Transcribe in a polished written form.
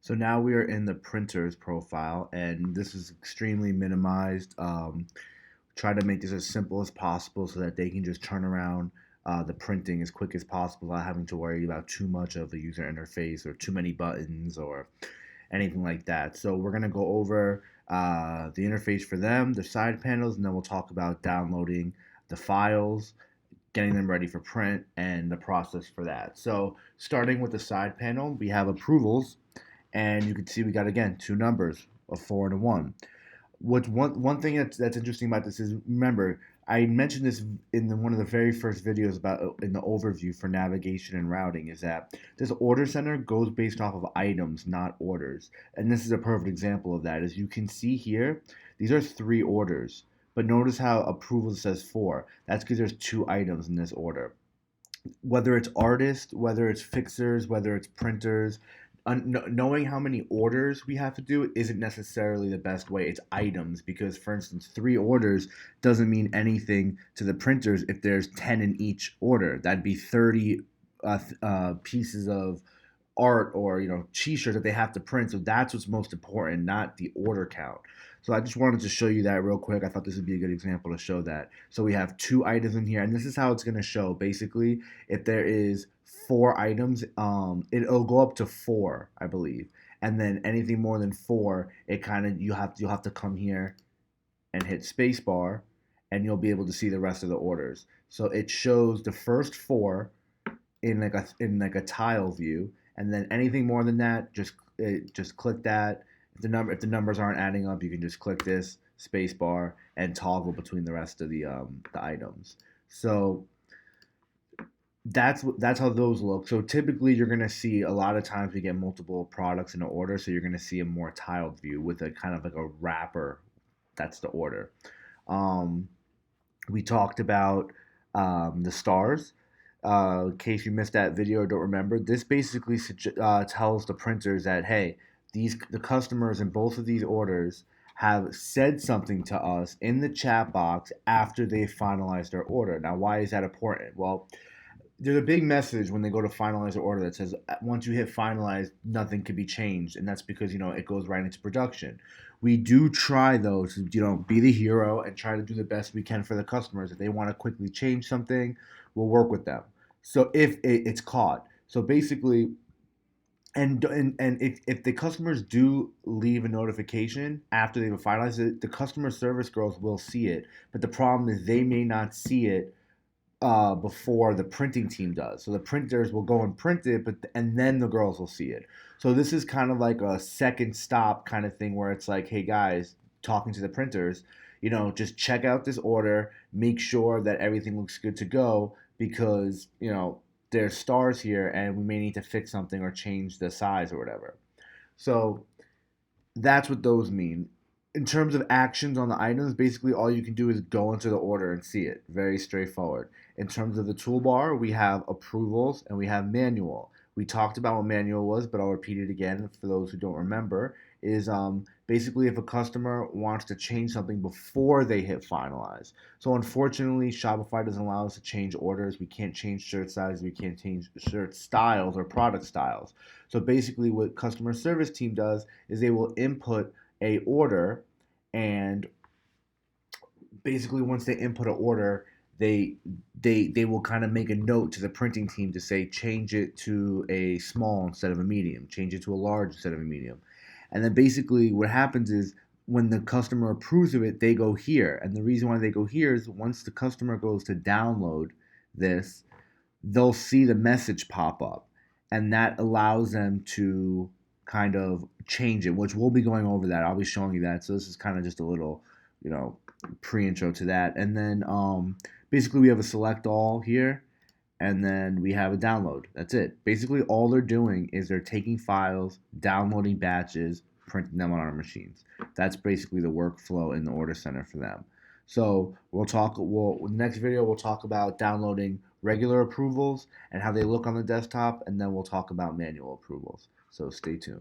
So now we are in the printer's profile, and this is extremely minimized. Try to make this as simple as possible so that they can just turn around the printing as quick as possible without having to worry about too much of the user interface or too many buttons or anything like that. So we're going to go over the interface for them, the side panels, and then we'll talk about downloading the files, getting them ready for print, and the process for that. So starting with the side panel, we have approvals, and you can see we got again two numbers, a 4 and a 1. What's one thing that's interesting about this is, remember, I mentioned this in one of the very first videos about in the overview for navigation and routing, is that this order center goes based off of items, not orders. And this is a perfect example of that. As you can see here, these are three orders, but notice how approval says four. That's because there's two items in this order. Whether it's artists, whether it's fixers, whether it's printers, knowing how many orders we have to do isn't necessarily the best way. It's items, because, for instance, three orders doesn't mean anything to the printers if there's 10 in each order. That'd be 30 pieces of art or t-shirts that they have to print. So that's what's most important, not the order count. So I just wanted to show you that real quick. I thought this would be a good example to show that. So we have two items in here, and this is how it's going to show. Basically, if there is four items, it'll go up to four, I believe. And then anything more than four, it kind of you'll have to come here and hit spacebar, and you'll be able to see the rest of the orders. So it shows the first four in like a tile view, and then anything more than that, just click that. If the numbers aren't adding up, you can just click this space bar and toggle between the rest of the items. So that's how those look. So typically you're gonna see, a lot of times we get multiple products in an order, so you're gonna see a more tiled view with a kind of like a wrapper. That's the order. Um, we talked about the stars. In case you missed that video or don't remember, this basically tells the printers that, hey, the customers in both of these orders have said something to us in the chat box after they finalized their order. Now, why is that important? Well, there's a big message when they go to finalize the order that says, once you hit finalize, nothing can be changed, and that's because it goes right into production. We do try, though, to be the hero and try to do the best we can for the customers. If they want to quickly change something, we'll work with them. So if it's caught, so basically, and if the customers do leave a notification after they've finalized it, the customer service girls will see it. But the problem is they may not see it before the printing team does. So the printers will go and print it, and then the girls will see it. So this is kind of like a second stop kind of thing, where it's like, hey guys, talking to the printers, just check out this order, make sure that everything looks good to go, because there's stars here and we may need to fix something or change the size or whatever. So that's what those mean. In terms of actions on the items, basically all you can do is go into the order and see it. Very straightforward. In terms of the toolbar, we have approvals and we have manual. We talked about what manual was, but I'll repeat it again for those who don't remember. Is basically if a customer wants to change something before they hit finalize. So unfortunately, Shopify doesn't allow us to change orders. We can't change shirt sizes. We can't change shirt styles or product styles. So basically, what customer service team does is they will input a order, and basically once they input an order, they will kind of make a note to the printing team to say, change it to a small instead of a medium, change it to a large instead of a medium. And then basically what happens is, when the customer approves of it, they go here. And the reason why they go here is, once the customer goes to download this, they'll see the message pop up, and that allows them to kind of change it, which we'll be going over that. I'll be showing you that. So this is kind of just a little, you know, pre-intro to that. And then basically we have a select all here, and then we have a download. That's it. Basically all they're doing is they're taking files, downloading batches, printing them on our machines. That's basically the workflow in the order center for them. So in the next video, we'll talk about downloading regular approvals and how they look on the desktop, and then we'll talk about manual approvals. So stay tuned.